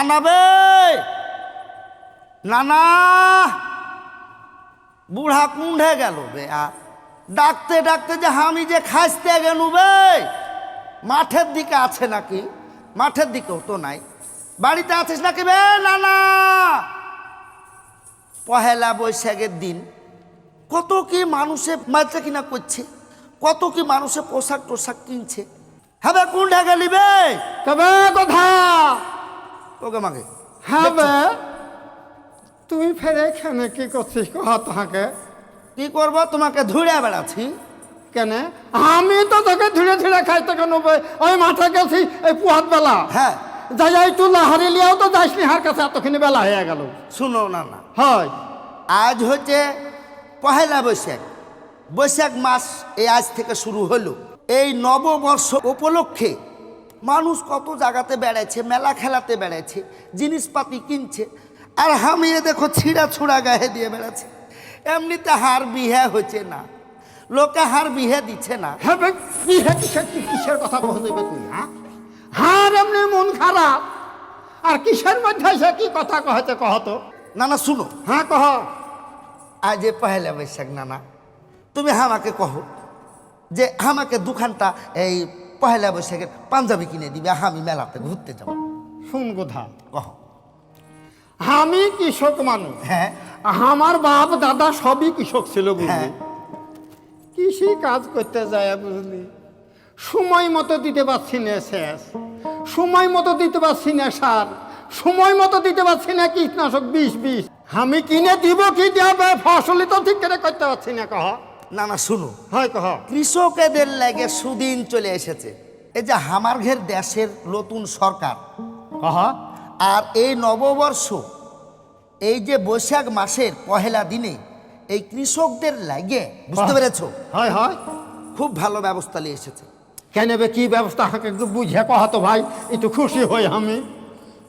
নানা বে, নানা, বুড়া কুণ্ঠে গেল বে। আর ডাকতে ডাকতে যে আমি যে খাসতে গেল বে, মাঠের দিকে আছে নাকি? মাঠের দিকেও তো নাই। বাড়িতে আছিস নাকি বে নানা? পহেলা বৈশাখের দিন কত কি মানুষে মাঝে কিনা করছে, কত কি মানুষে পোশাক টোশাক কিনছে। হ্যাঁ বে, কুণ্ঠে গেলি বে? তবে কথা ওকে মাগে। হ্যাঁ বে, তুই ফের এখানে কি করছিস কহা তাহাকে? কি করবো, তোমাকে ধুড়ে বেড়াচ্ছি। কেন? আমি তো তোকে ধীরে ধীরে খাইতে কেন ওই মাঠে গেছি এই পুহাত বেলা। হ্যাঁ, যাই তুই লাহারি লিয়াও তো যাইসনি, হার কাছে এতখানি বেলা হয়ে গেল। শুনো না না, হয় আজ হচ্ছে পহেলা বৈশাখ। বৈশাখ মাস এই আজ থেকে শুরু হলো। এই নববর্ষ উপলক্ষে মানুষ কত জায়গাতে বেড়াচ্ছে, মেলা খেলাতে বেড়াচ্ছে, জিনিসপাতি কিনছে। আর আমি এ দেখো ছিঁড়া ছুড়া গায়ে দিয়ে বেড়াচ্ছে। এমনিতে হার বিহে হচ্ছে না, লোকে হার বিহে দিচ্ছে না। হ্যাঁ বে, কিসের কথা বলবে তুই? হ্যাঁ হার এমনি মন খারাপ, আর কিসের মধ্যে সে কি কথা কহেছে কহতো? না না শুনো, হ্যাঁ কহ। আজ এ পহেলা বৈশাখ নানা, তুমি আমাকে কহো যে আমাকে দুখানটা এই পহেলা বৈশাখের পাঞ্জাবি কিনে দিবে, আমি মেলাতে ঘুরতে যাব। শুন কথা, কহ। আমি কৃষক মানুষ। হ্যাঁ আমার বাপ দাদা সবই কৃষক ছিল, বুঝলি? হ্যাঁ। কৃষি কাজ করতে যায়, বুঝলি, সময় মতো দিতে পারছি না শেষ, সময় মতো দিতে পারছি না সার, সময় মতো দিতে পারছি না কীটনাশক বিষ। আমি কিনে দিব কি দেবে, ফসলই তো ঠিক করে করতে পারছি না। কহ। না না শুনো, হয় কহ। কৃষকেদের লাগে সুদিন চলে এসেছে। এই যে আমার ঘের দেশের নতুন সরকার, কহ। আর এই নববর্ষ, এই যে বৈশাখ মাসের পহেলা দিনে এই কৃষকদের লাগে, বুঝতে পেরেছো, হয় হয়। খুব ভালো ব্যবস্থা নিয়ে এসেছে। কেন বে, কি ব্যবস্থা আমাকে একটু বুঝে কহ তো ভাই, একটু খুশি হই আমি।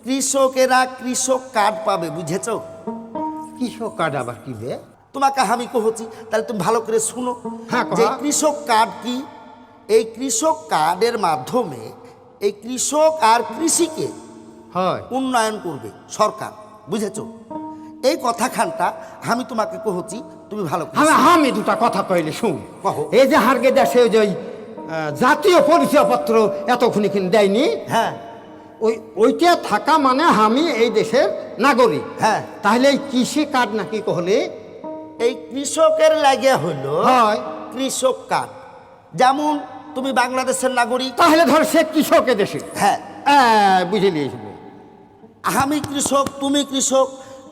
কৃষকেরা কৃষক কার্ড পাবে, বুঝেছো? কৃষক কার্ড আবার কি বে? তোমাকে আমি কহছি, তাহলে তুমি ভালো করে শুনো। হ্যাঁ, কহা। যে কৃষক কার্ড কি? এই কৃষক কার্ডের মাধ্যমে এই কৃষক আর কৃষিকে হয় উন্নয়ন করবে সরকার, বুঝেছো? এই কথাখানটা আমি তোমাকে কহছি, তুমি ভালো করে শোনো। আমি দুটা কথা কইলে শুন। কহো। এই যে হারগে দেশে ওই যে জাতীয় পরিচয়পত্র এতক্ষণি কিনে দেয়নি, হ্যাঁ ওইটা থাকা মানে আমি এই দেশের নাগরিক। হ্যাঁ। তাহলে এই কৃষি কার্ড নাকি কহলে এই কৃষকের লাগে হলো হয়। কৃষক কার্ড। যেমন তুমি বাংলাদেশের নাগরিক, তাহলে ধর সে কৃষক দেশে। হ্যাঁ, বুঝে নিয়েছিল। আমি কৃষক, তুমি কৃষক,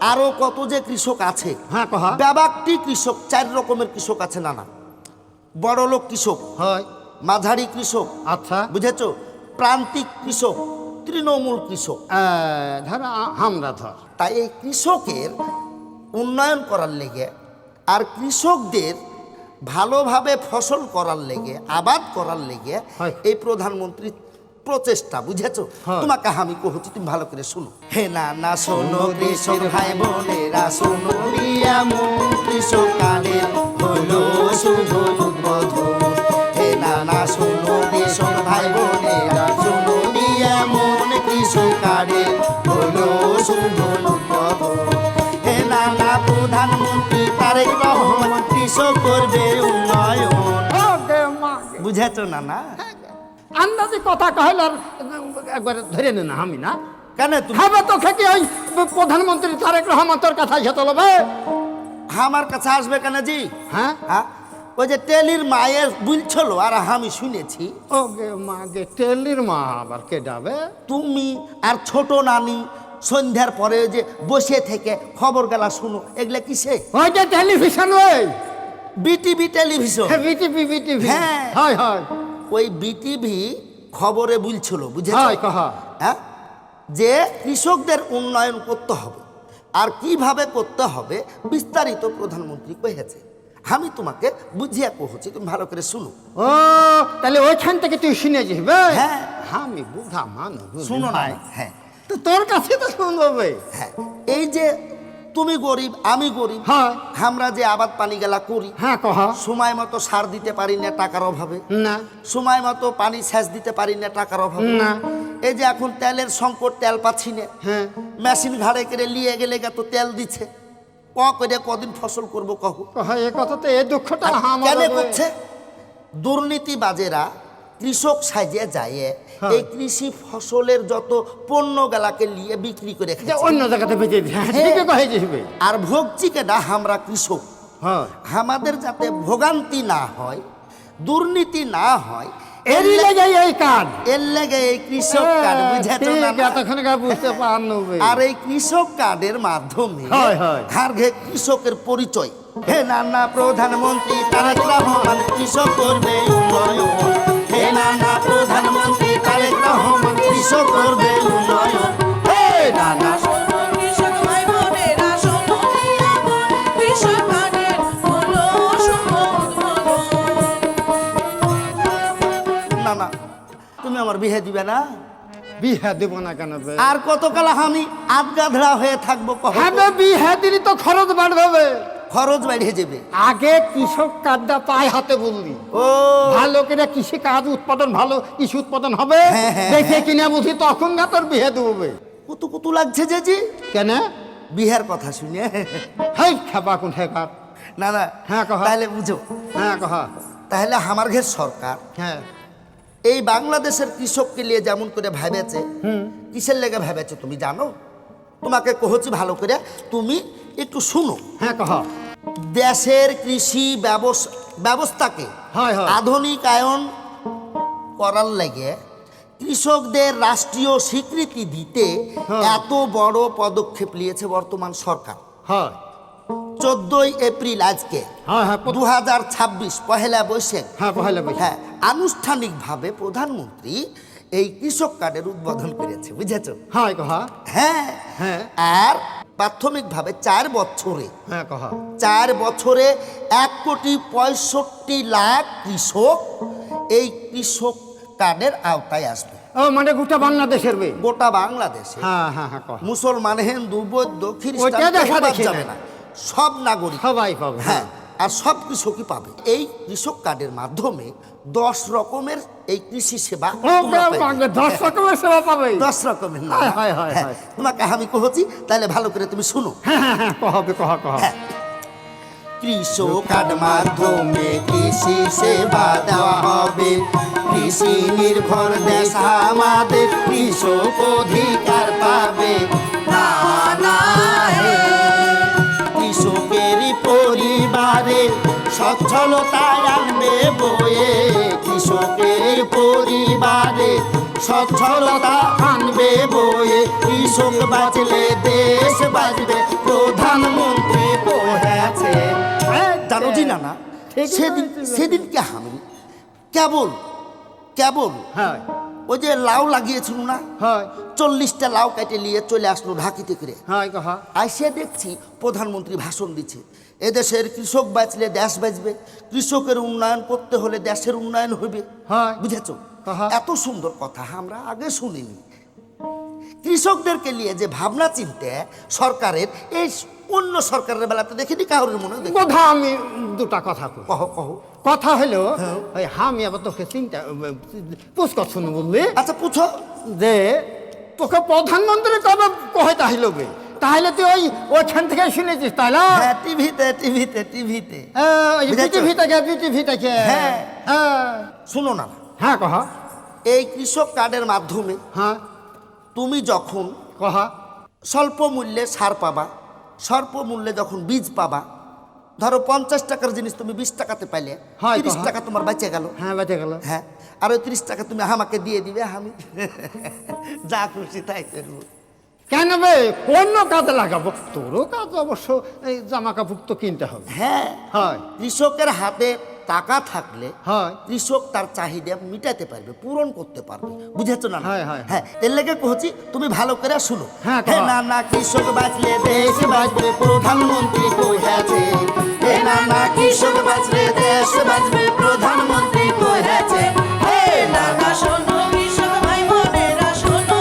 আরো কত যে কৃষক আছে। হ্যাঁ কহা। ব্যাবাকটি কৃষক, 4 রকমের কৃষক আছে নানা। বড় লোক কৃষক, হয় মাঝারি কৃষক, আচ্ছা, বুঝেছো, প্রান্তিক কৃষক, তৃণমূল কৃষক। ধর আমরা ধর তাই এই কৃষকের উন্নয়ন করার লেগে আর কৃষকদের ভালোভাবে ফসল করার লেগে, আবাদ করার লেগে হয়। এই প্রধানমন্ত্রী প্রচেষ্টা, বুঝেছো? হ্যাঁ। তোমাকে আমি কহছি, তুমি ভালো করে শুনো। হে না না শোনো কৃষক ভাই বোনেরা, শোনো কৃষক কার্ডের হলো শুভ উদ্বোধন। হে না না শোনো কৃষক ভাই বোনেরা, শোনো কৃষক কার্ডের হলো শুভ উদ্বোধন। হে না না প্রধানমন্ত্রী তারেক রহমান কৃষক করবে উন্নয়ন। বুঝেছো না না? আন্দাজে কথা কহল আর একবার ধরে নে না আমি না। কেন তুমি হবে তো খেতে ওই প্রধানমন্ত্রী তারেক রহমান তোর কথা এসে চলবে? আমার কাছে আসবে কেন জি? হ্যাঁ হ্যাঁ, ওই যে টেলির মায়ের বলছিল আর আমি শুনেছি, ও গে মা গে, টেলির মা আবার কে যাবে? তুমি আর ছোট নানি সন্ধ্যার পরে যে বসে থেকে খবর গেলা শুনো, এগুলা কিসে? ওই যে টেলিভিশন, ওই বিটিভি টেলিভিশন। বিটিভি। হ্যাঁ। হয় হয় ওই বিটিভি খবরে বলছিল, বুঝেছো? হয় কহা। হ্যাঁ, যে কৃষকদের উন্নয়ন করতে হবে আর কিভাবে করতে হবে বিস্তারিত প্রধানমন্ত্রী কহেছে। আমি তোমাকে বুঝিয়া কহছি, তুমি ভালো করে শুনো। ও তাহলে ওইখান থেকে তুই শুনে যাবে? হ্যাঁ। আমি বুঝা মানুষ, শুনো না। হ্যাঁ তো তোর কাছে তো শুনবো ভাই। হ্যাঁ, এই যে তুমি গরিব আমি গরিব, হ্যাঁ আমরা যে আবাদ পানি গেলা করি, হ্যাঁ কহা। সময় মতো সার দিতে পারি না টাকার অভাবে, না সময় মতো পানি সেচ দিতে পারি না টাকার অভাবে, না এই যে এখন তেলের সংকট, তেল পাচ্ছি না, হ্যাঁ মেশিন ঘাড়ে করে নিয়ে গেলে তো তেল দিচ্ছে, করে কদিন ফসল করব কহ? এ কথা তো এই দুঃখটা কেন আমাদের করছে? দুর্নীতিবাজেরা কৃষক সাজিয়ে যায় এই কৃষি ফসলের যত পণ্য গালাকে নিয়ে বিক্রি করে যে খাচ্ছে। অন্য জায়গাতে বেঁচে দিছে। ঠিকই কহে যাবে। আর ভোগছি কেনা আমরা কৃষক, হ্যাঁ আমাদের যাতে ভোগান্তি না হয়, দুর্নীতি না হয়, এরই লাগে এই কাজ। এর লেগে এই কৃষক কার্ড, বুঝেছো না? এতক্ষণ বুঝতে পারন। আর এই কৃষক কার্ডের মাধ্যমে হয়, হয়। হারঘে কৃষকের পরিচয়। হে নানা প্রধানমন্ত্রী তারেক রহমান কৃষক করবে উন্নয়ন, হে নানা প্রধানমন্ত্রী তারেক রহমান কৃষক করবে উন্নয়ন, হে নানা। কৃষক ভাই বোনেরা শোনো আমার কৃষক কার্ডের হলো শুভ উদ্বোধন। নানা তুমি আমার বিহে দিবে না? বিহা দেব না কেন বে? আর কতকাল আমি আধগাধড়া হয়ে থাকবো কহ? হ্যাঁ বে, বিহা দিলি তো খরচ বাড়বে। খরচ বেড়ে যাবে। আগে কৃষক কার্ডটা পায় হাতে বললি, ও ভালো করে কৃষি কাজ উৎপাদন, ভালো কৃষি উৎপাদন হবে, হ্যাঁ, হ্যাঁ, দেখে কিনে বুঝি তখন গা তোর বিহে দেবে। কুতু কুতু লাগছে যে জি কেন? বিহার কথা শুনে। হেই খাবা কোন ঠেকার। না না, হ্যাঁ, কহ। তাহলে বুঝো, হ্যাঁ কহা। তাহলে আমার ঘের সরকার হ্যাঁ এই বাংলাদেশের কৃষককে নিয়ে যেমন করে ভেবেছে, কিসের লেগে ভেবেছে তুমি জানো? তোমাকে কহছি ভালো করে, তুমি একটু শুনো। হ্যাঁ কহা। দেশের কৃষি ব্যবস্থাকে হয়, হয়। আধুনিকায়ন করার লেগে কৃষকদের রাষ্ট্রীয় স্বীকৃতি দিতে হ্যাঁ। এত বড় পদক্ষেপ নিয়েছে বর্তমান সরকার। হয় 14 এপ্রিল আজকে হ্যাঁ হ্যাঁ 2026 পহেলা বৈশাখ, হ্যাঁ পহেলা বৈশাখ। হ্যাঁ, আনুষ্ঠানিকভাবে প্রধানমন্ত্রী এই কৃষক কার্ডের উদ্বোধন করেছে, বুঝেছো? হয় কহা। হ্যাঁ হ্যাঁ আর প্রাথমিকভাবে 4 বছরে হ্যাঁ কহা। 4 বছরে 1,65,00,000 কৃষক এই কৃষক কার্ডের আওতায় আসবে। ও মানে গোটা বাংলাদেশের বে। গোটা বাংলাদেশে হ্যাঁ হ্যাঁ হ্যাঁ কহা। মুসলমান, হিন্দু, বৌদ্ধ, ওইটা খ্রিস্টান দেখা কেউ বাদ দেখি যাবে না। না, সব নাগরিক। সবাই পাবে। হ্যাঁ, আর সব কৃষকই পাবে। এই কৃষক কার্ডের মাধ্যমে 10 রকমের এই কৃষি সেবা ও তোমরা পাইবে। 10 রকমের সেবা পাবে। 10 রকমের না, হয়, হয়, হয়, হ্যাঁ, হয়। তোমাকে আমি কহছি, তাহলে ভালো করে তুমি শুনো। হ্যাঁ হ্যাঁ হ্যাঁ কহবে কহা কহা। হ্যাঁ। কৃষক কার্ড মাধ্যমে কৃষি সেবা দেওয়া হবে, কৃষি নির্ভর দেশ আমাদের, কৃষক অধিকার পাবে। না না হে, কৃষকের পরিবারে সচ্ছলতা আনবে বয়ে, কৃষকের পরিবারে সচ্ছলতা আনবে বয়ে, কৃষক বাঁচলে দেশ বাঁচবে, প্রধানমন্ত্রী বলেছে। জানো জি না না, সেদিনকে আমি কেবল হ্যাঁ ওই যে লাউ লাগিয়েছিল না, হয় 40টা লাউ কেটে নিয়ে চলে আসলো ঢাকিতে করে। হয় কহা। আইসে দেখছি প্রধানমন্ত্রী ভাষণ দিচ্ছে, এদেশের কৃষক বাঁচলে দেশ বাঁচবে, কৃষকের উন্নয়ন করতে হলে দেশের উন্নয়ন হবে। হয়। বুঝেছো? আহা। এত সুন্দর কথা আমরা আগে শুনিনি। কৃষকদেরকে নিয়ে যে ভাবনা চিন্তা সরকারের, এই অন্য সরকারের বেলাতে দেখিনি, কারোর মনে দেখি। কথা আমি দুটা কথা কই। কহ কহ। কথা হলো হ্যাঁ। ওই আমি আবার তোকে চিন্তা পুষ্কর শুনে বললি আচ্ছা পুছো। যে তোকে প্রধানমন্ত্রী কবে কহে তাহলে বে, তাহলে তুই ওইখান থেকে শুনেছিস তাহলে? হ্যাঁ, টিভিতে ওই বুঝেছো? বিটিভি থেকে। হ্যাঁ। হ্যাঁ শুনো না, হ্যাঁ কহা। এই কৃষক কার্ডের মাধ্যমে হ্যাঁ তুমি যখন কহা। স্বল্প মূল্যে সার পাবা, স্বল্প মূল্যে যখন বীজ পাবা, ধরো 50 টাকার জিনিস তুমি 20 টাকাতে পাইলে, হয়, 30 হ্যাঁ। টাকা তোমার বেঁচে গেল। হ্যাঁ বেঁচে গেল। হ্যাঁ, আর ওই 30 টাকা তুমি আমাকে দিয়ে দিবে, আমি যা খুশি তাই করবো। কেন বে, অন্য কাজে লাগাবো, তোরও কাজ অবশ্য এই জামা কাপড় তো কিনতে হবে। হ্যাঁ, হয় কৃষকের হাতে টাকা থাকলে হয় কৃষক তার চাহিদা মিটাতে পারবে, পূরণ করতে পারবে, বুঝেছো না? হয়, হয়। হ্যাঁ, এর লেগে কহছি তুমি ভালো করে শুনো। হ্যাঁ, হে কহ। না না, কৃষক বাঁচলে দেশ বাঁচবে, প্রধানমন্ত্রী কইছে। হে না না, কৃষক বাঁচলে দেশ বাঁচবে, প্রধানমন্ত্রী কইছে। হে না না, শোনো কৃষক ভাই বোনেরা শোনো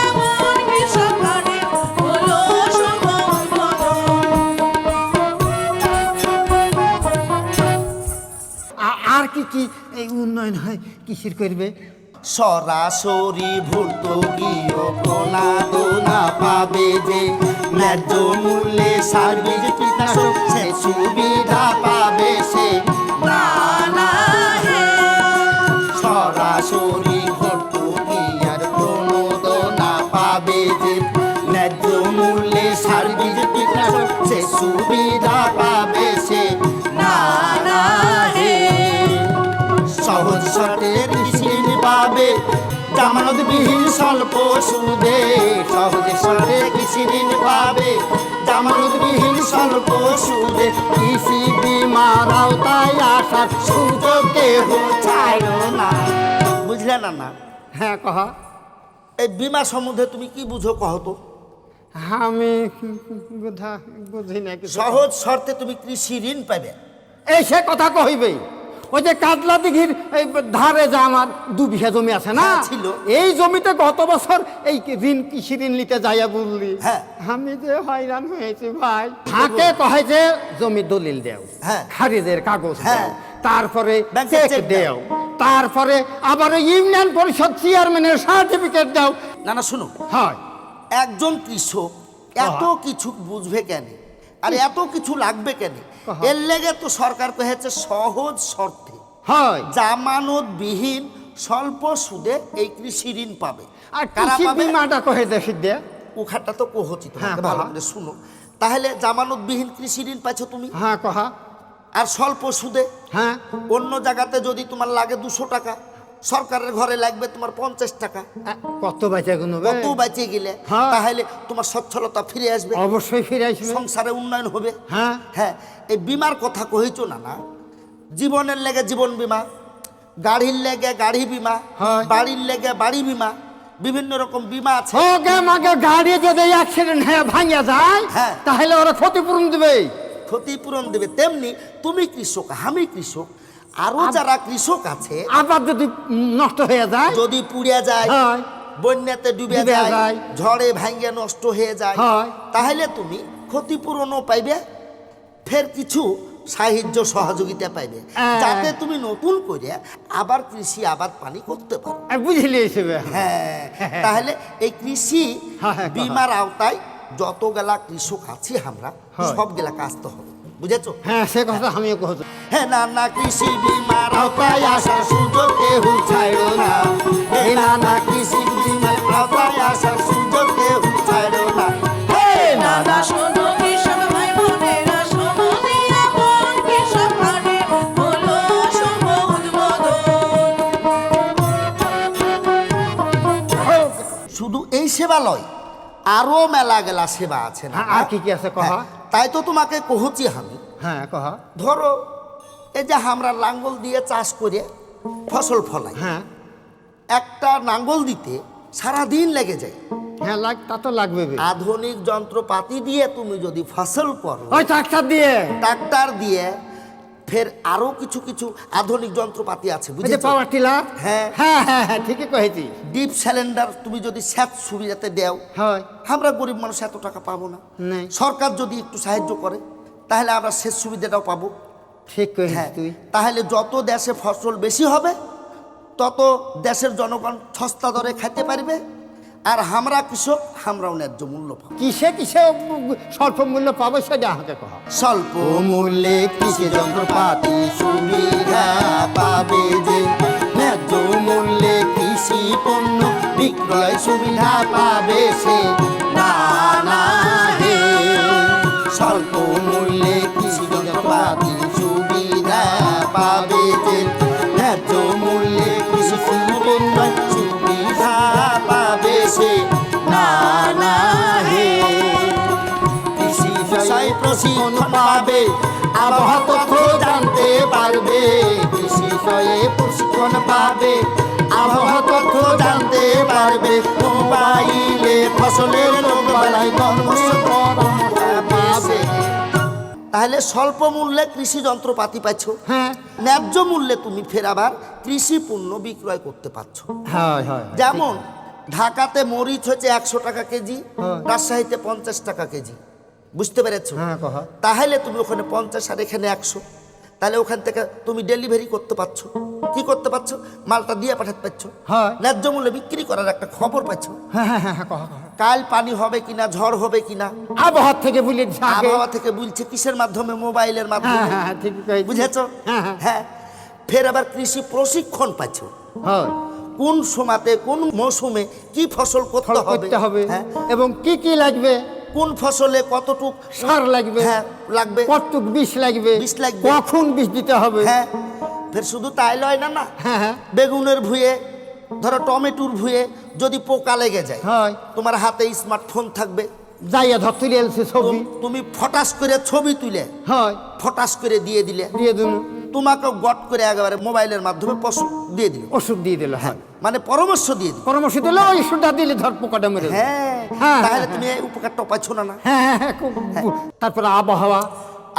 আমার কৃষক কার্ডের হলো শুভ উদ্বোধন। আর কি কি এই উন্নয়ন হয় কৃষির করবে? সরাসরি ভর্তুকিও প্রণাদনা পাবে যে, ন্যায্য মূল্যে সার বীজ কীটনাশক সে সুবিধা পাবে সে, না না হে। সরাসরি ভর্তুকি আর প্রণোদনা পাবে যে, ন্যায্য মূল্যে সার বীজ কীটনাশক সে সুবিধা পাবে সে, না না হে। সহজ শর্তে কৃষি ঋণ পাবে জামানতবিহীন স্বল্প সুদে, সহজ শর্তে কৃষি ঋণ পাবে জামানতবিহীন স্বল্প সুদে, কৃষি বীমার আওতায় আসার সুযোগ কেহ ছাড়ো না। বুঝলে না? না, হ্যাঁ কহা। এই বীমা সম্বন্ধে তুমি কি বুঝো কহ তো? আমি বুঝি না কিছু। সহজ শর্তে তুমি কৃষি ঋণ পাবে। এই সে কথা কহিবেই। ওই যে কাতলা দিঘির এই ধারে যে আমার 2 বিঘা জমি আছে না, হ্যাঁ, ছিল। এই জমিতে গত বছর এই কৃষি ঋণ নিতে যাইয়া বললি, হ্যাঁ। আমি যে হয়রান হয়েছি ভাই। হাঁকে কহে যে জমি দলিল দেও, হ্যাঁ। খারিজের কাগজ হ্যাঁ। দেও, তারপরে ব্যাংকের চেক চেক দেও, তারপরে আবার ইউনিয়ন পরিষদ চেয়ারম্যানের সার্টিফিকেট দাও। না না, শুনো, হয় একজন কৃষক এত কিছু বুঝবে কেন আর এত কিছু লাগবে কেন? কাহা? এর লেগে তো সরকার কহেছে সহজ শর্তে হয়। জামানতবিহীন স্বল্প সুদে এই কৃষি ঋণ পাবে। আর কারা কৃষি পাবে? বিমাটা কহে দেখি দে। উখারটা তো কহছি তোমাকে, হ্যাঁ, ভালো কাহা? করে শুনো। তাহলে জামানতবিহীন কৃষি ঋণ পাইছো তুমি, হ্যাঁ কহা। আর স্বল্প সুদে। হ্যাঁ অন্য জায়গাতে যদি তোমার লাগে 200 টাকা, সরকারের ঘরে লাগবে তোমার 50 টাকা। কত বাঁচা গুনবে? কত বাঁচিয়ে গেলে হ্যাঁ। তাহলে তোমার সচ্ছলতা ফিরে আসবে, অবশ্যই ফিরে আসবে। সংসারে উন্নয়ন হবে। হ্যাঁ। হ্যাঁ, এই বিমার কথা কহিছো না? না, জীবনের লেগে জীবন বিমা, গাড়ির লেগে গাড়ি বিমা, হয়। বাড়ির লেগে বাড়ি বিমা, বিভিন্ন রকম বিমা আছে। ওকে মাকে গাড়ি যদি অ্যাক্সিডেন্ট হয়ে ভাঙিয়া যায়, হ্যাঁ। তাহলে ওরা ক্ষতিপূরণ দেবে। ক্ষতিপূরণ দেবে। তেমনি তুমি কৃষক, আমি কৃষক, আরো যারা কৃষক আছে, আবার যদি নষ্ট হয়ে যায়, যদি পুড়ে যায়, হয়। বন্যাতে ডুবে ডুবে যায়, যায়। ঝড়ে ভাঙ্গে নষ্ট হয়ে যায়, হয়। তাহলে তুমি ক্ষতিপূরণও পাইবে, ফের কিছু সাহায্য সহযোগিতা পাইবে, যাতে তুমি নতুন করে আবার কৃষি আবাদ পানি করতে পারো। বুঝলি হিসেবে। হ্যাঁ, তাহলে এই কৃষি হ্যাঁ, হ্যাঁ, বিমার আওতায় যত গেলা কৃষক আছি আমরা, হয়। সব গেলা কাজতে হবে। বুঝেছো? হ্যাঁ সে কথা আমিও কহতো। হ্যাঁ, না না, কৃষি বিমার আওতায় আসার সুযোগ কেউ ছাড়ো না। হে না না, কৃষি বিমার আওতায় আসার সুযোগ কেউ ছাড়ো না। হে না না, শোনো কৃষক ভাই বোনেরা, শোনো দিয়া মন কৃষক ঘরে হলো শুভ উদ্বোধন। শুধু এই সেবা লয়, আরো মেলা গেলা সেবা আছে না? হ্যাঁ, আর কি কি আছে কহা? হ্যাঁ, তাই তো তোমাকে কহছি আমি। হ্যাঁ কহা। ধরো এই যে আমরা লাঙ্গল দিয়ে চাষ করে ফসল ফলাই, হ্যাঁ একটা নাঙ্গল দিতে সারাদিন লেগে যায়। হ্যাঁ তা তো লাগবে। আধুনিক যন্ত্রপাতি দিয়ে তুমি যদি ফসল করো, ওই ট্রাক্টর দিয়ে, ট্রাক্টর দিয়ে, ফের আরো কিছু কিছু আধুনিক যন্ত্রপাতি আছে, ওই যে বুঝেছো? Power tiller. হ্যাঁ। হ্যাঁ হ্যাঁ হ্যাঁ ঠিকই কহেছি। ডিপ সিলিন্ডার তুমি যদি সেচ সুবিধাতে দেও, হয়। আমরা গরিব মানুষ এত টাকা পাবো না। নাই। সরকার যদি একটু সাহায্য করে, তাহলে আমরা সেচ সুবিধাটাও পাবো। ঠিক কহেছিস হ্যাঁ, তুই। তাহলে যত দেশে ফসল বেশি হবে, তত দেশের জনগণ সস্তা দরে খাইতে পারবে, আর আমরা কৃষক আমরাও ন্যায্য মূল্য পাবো। কিসে কিসে স্বল্প মূল্য পাবো সেটা আমাকে কহ। স্বল্প মূল্যে কৃষি যন্ত্রপাতি সুবিধা পাবে যে, ন্যায্য মূল্যে কৃষি পণ্য বিক্রয় সুবিধা পাবে সে, না না হে। স্বল্প মূল্যে কৃষি যন্ত্রপাতি সুবিধা পাবে যে, ন্যায্য মূল্যে কৃষি পণ্য সুবিধা পাবে সে, না না হে। কৃষি বিষয়ে প্রশিক্ষণ পাবে, আবহাওয়া তথ্য জানতে পারবে। কৃষি বিষয়ে প্রশিক্ষণ পাবে, আবহাওয়া তথ্য জানতে পারবে। মোবাইলে ফসলের রোগবালাই পাবে। তাহলে স্বল্প মূল্যে কৃষি যন্ত্রপাতি পাচ্ছ, হ্যাঁ ন্যায্য মূল্যে তুমি ফের আবার কৃষি পণ্য বিক্রয় করতে পারছো। হয় হয়। যেমন ঢাকাতে মরিচ হচ্ছে 100 টাকা কেজি, হ্যাঁ। রাজশাহীতে 50 টাকা কেজি। বুঝতে পেরেছো? হ্যাঁ কহা। তাহলে তুমি ওখানে 50 আর এখানে 100, তাহলে ওখান থেকে তুমি ডেলিভারি করতে পারছো, কি করতে পারছো, মালটা দিয়ে পাঠাতে পারছো, হয়। ন্যায্য মূল্যে বিক্রি করার একটা খবর পাচ্ছ। হ্যাঁ হ্যাঁ হ্যাঁ কহ কহ। কাল পানি হবে কিনা, ঝড় হবে কিনা, আবহাওয়া থেকে বলে আগে আবহাওয়া থেকে বলছে কিসের মাধ্যমে, মোবাইলের মাধ্যমে, হ্যাঁ হ্যাঁ ঠিক কইছি। বুঝেছো? হ্যাঁ হ্যাঁ হ্যাঁ, ফের আবার কৃষি প্রশিক্ষণ পাচ্ছ, হয়। কোন সময়তে কোন মৌসুমে কি ফসল ফল করতে হবে, করতে হবে হ্যাঁ, এবং কি কি লাগবে, কোন ফসলে কতটুক সার লাগবে, হ্যাঁ লাগবে, কতটুক বিষ লাগবে, বিষ লাগবে। কখন বিষ দিতে হবে। হ্যাঁ, ফের শুধু তাই লয় না, না হ্যাঁ হ্যাঁ বেগুনের ভুঁয়ে, ধরো টমেটোর ভুঁয়ে যদি পোকা লেগে যায়, হয়। তোমার হাতে স্মার্টফোন থাকবে, যাইয়া ধর তুলে এলছে ছবি, তুমি ফটাস করে ছবি তুলে হয় ফটাস করে দিয়ে দিলে, দিয়ে দিন, তোমাকে গট করে একেবারে মোবাইলের মাধ্যমে পশু দিয়ে দিল, ওষুধ দিয়ে দিল, হয় মানে পরামর্শ দিয়ে দিল। পরামর্শ দিলে ওই ওষুধটা দিলে ধর পোকাটা মেরে দেবে। হ্যাঁ, হ্যাঁ, তাহলে হ্যাঁ, তুমি এই উপকারটা পাচ্ছ না, না? হ্যাঁ হ্যাঁ হ্যাঁ খুব। তারপরে আবহাওয়া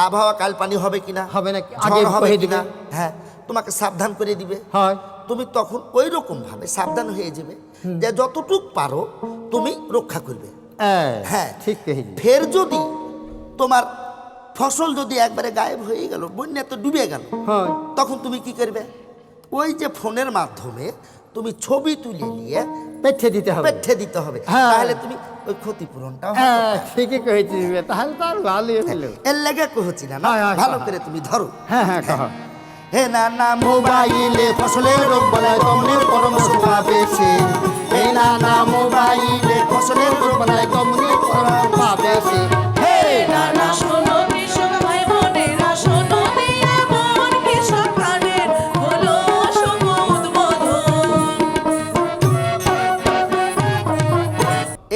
আবহাওয়া কাল পানি হবে কিনা, হবে নাকি, ঝড় আগে হবে কহে কিনা, দিবে। হ্যাঁ তোমাকে সাবধান করে দিবে। হয়। তুমি তখন ওই রকম ভাবে সাবধান হয়ে যাবে যে যতটুক পারো তুমি রক্ষা করবে। হ্যাঁ, ঠিক কহেছি। ফের যদি তোমার ফসল যদি একবারে গায়েব হয়ে গেল, বন্যাতে ডুবে গেল, হয়। তখন তুমি কি করবে? ওই যে ফোনের মাধ্যমে তুমি ছবি তুলে নিয়ে পেঠে দিতে হবে। পেঠে দিতে হবে, হ্যাঁ। তাহলে তুমি ওই ক্ষতিপূরণটা হ্যাঁ ঠিকই কহেছি, তাহলে তো আর ভালোই হলো। এর লেগে কহছি না, না হ্যাঁ, হ্যাঁ, ভালো হ্যাঁ। করে তুমি ধরো। হ্যাঁ হ্যাঁ কহ। হে না না মোবাইলে ফসলের রোগ বালাই কমনের পরামর্শ পাবে সে, হে না না মোবাইলে ফসলের রোগ বালাই কমনের পরামর্শ পাবে সে, হে না না। শোনো কৃষক ভাই বোনেরা, শোনো দিয়া মন কৃষক প্রাণের হলো শুভ উদ্বোধন।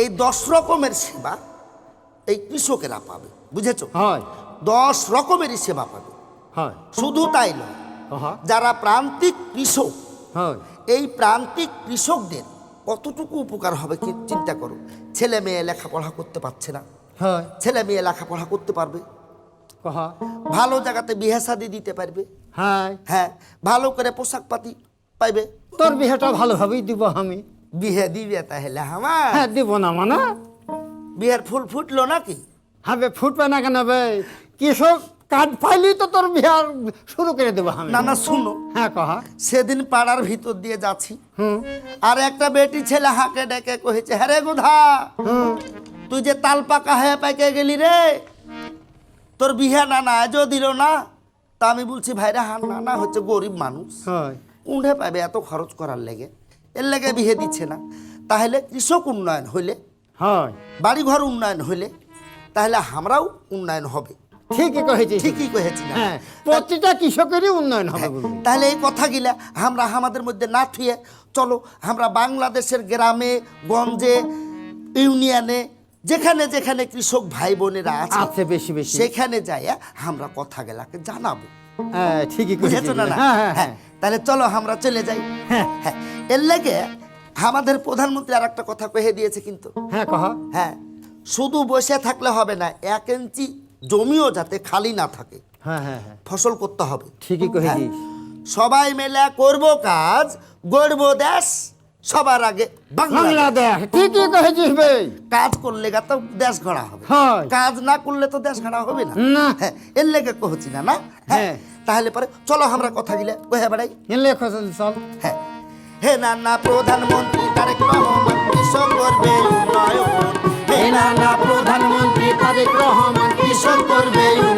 এই 10 রকমের সেবা এই কৃষকেরা পাবে, বুঝেছো? হয় 10 রকমেরই সেবা পাবে। হয় শুধু তাই নয়, হ্যাঁ যারা প্রান্তিক কৃষক, হয় এই প্রান্তিক কৃষকদের কতটুকু উপকার হবে কি চিন্তা করো। ছেলে মেয়ে লেখাপড়া করতে পারছে না, হয় ছেলে মেয়ে লেখাপড়া করতে পারবে, কহ। ভালো জায়গাতে বিয়ে শাদী দিতে পারবে, হ্যাঁ হ্যাঁ ভালো করে পোশাক পাতি পাইবে। তোর বিয়েটা ভালোভাবেই দিব আমি। বিয়ে দিবে তাহলে আমার? হ্যাঁ দিব না মানে, বিয়ের ফুল ফুটলো নাকি? হবে ফুটবে না কেন বে, কৃষক কাজ পাইলেই তো তোর বিহার শুরু করে দেবো আমি। না না শুনো, হ্যাঁ কহ। সেদিন পাড়ার ভিতর দিয়ে যাচ্ছি, হুম আর একটা বেটি ছেলে হাঁকে ডেকে কহেছে, হ্যাঁ রে গোধা, হুম তুই যে তাল পাকা হয়ে পাইকে গেলি রে, তোর বিহা নানা আজও দিল না। তা আমি বলছি ভাইরা, হান নানা হচ্ছে গরিব মানুষ, হয় কুণ্ঠে পাবে এত খরচ করার লেগে, এর লেগে বিহে দিচ্ছে না। তাহলে কৃষক উন্নয়ন হইলে, হয় বাড়িঘর উন্নয়ন হইলে, তাহলে আমরাও উন্নয়ন হবে। ঠিকই কহেছি। ঠিকই কহেছি না? হ্যাঁ প্রতিটা কৃষকেরই উন্নয়ন হবে বলবি। তাহলে এই কথাগুলা আমরা আমাদের মধ্যে না থুয়ে চলো আমরা বাংলাদেশের গ্রামে গঞ্জে ইউনিয়নে যেখানে যেখানে কৃষক ভাই বোনেরা আছে আছে বেশি বেশি, সেখানে যাইয়া আমরা কথাগুলাকে জানাবো, হ্যাঁ ঠিকই বুঝেছো কহেছি। না? না? হ্যাঁ হ্যাঁ হ্যাঁ, তাহলে চলো আমরা চলে যাই। হ্যাঁ হ্যাঁ, এর লেগে আমাদের প্রধানমন্ত্রী আর একটা কথা কহে দিয়েছে কিন্তু। হ্যাঁ কহ। হ্যাঁ, শুধু বসে থাকলে হবে না, 1 ইঞ্চি জমিও যাতে খালি না থাকে, হ্যাঁ হ্যাঁ হ্যাঁ ফসল করতে হবে। ঠিকই কহেছিস। সবাই মিলে করব কাজ, গড়ব দেশ, সবার আগে বাংলাদেশ। বাংলাদেশ ঠিকই কহেছিস বে। কাজ করলে তো দেশ গড়া হবে, হয়। কাজ না করলে তো দেশ গড়া হবে না। না। হ্যাঁ, এর লেগে কহছি না, না? হ্যাঁ, হ্যাঁ। তাহলে পরে চলো আমরা কথা গিলে কহে বেড়াই। এলে খসল চল। হ্যাঁ, হে না না প্রধানমন্ত্রী তারেক রহমান কৃষক করবে উন্নয়ন, হে না না প্রধানমন্ত্রী তারেক রহমান কৃষক করবে উন্নয়ন।